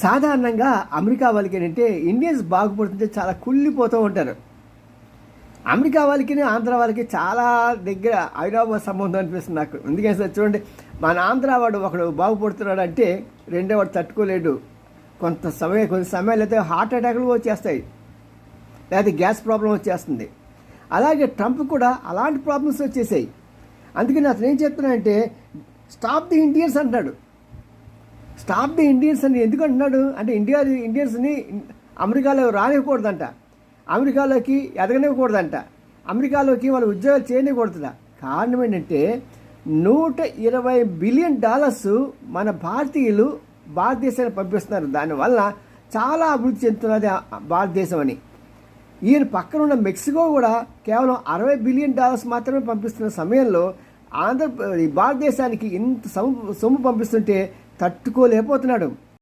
సాధారణంగా అమెరికా వాళ్ళకి ఏంటంటే ఇండియన్స్ బాగుపడుతుంటే చాలా కుళ్ళిపోతూ ఉంటారు. అమెరికా వాళ్ళకి ఆంధ్ర వాళ్ళకి చాలా దగ్గర హైదరాబాద్ సంబంధం అనిపిస్తుంది నాకు. ఎందుకంటే సార్ చూడండి, మన ఆంధ్ర వాడు ఒకడు బాగుపడుతున్నాడు అంటే రెండో వాడు తట్టుకోలేడు. కొంత సమయాలు అయితే హార్ట్ అటాక్లు వచ్చేస్తాయి, లేకపోతే గ్యాస్ ప్రాబ్లం వచ్చేస్తుంది. అలాగే ట్రంప్ కూడా అలాంటి ప్రాబ్లమ్స్ వచ్చేసాయి. అందుకని అతను ఏం చెప్తున్నాడంటే స్టాప్ ది ఇండియన్స్ అంటున్నాడు. స్టాప్ ది ఇండియన్స్ అని ఎందుకు అంటున్నాడు అంటే ఇండియన్స్ని అమెరికాలో రానివ్వకూడదంట, అమెరికాలోకి ఎదగనివ్వకూడదంట, అమెరికాలోకి వాళ్ళ ఉద్యోగాలు చేయనివ్వకూడదుట. కారణం ఏంటంటే $120 బిలియన్ మన భారతీయులు భారతదేశానికి పంపిస్తున్నారు. దానివల్ల చాలా అభివృద్ధి చెందుతున్నది భారతదేశం అని. ఈయన పక్కన ఉన్న మెక్సికో కూడా కేవలం $60 బిలియన్ మాత్రమే పంపిస్తున్న సమయంలో భారతదేశానికి ఇంత సొమ్ము పంపిస్తుంటే తట్టుకోలేకపోతున్నాడు.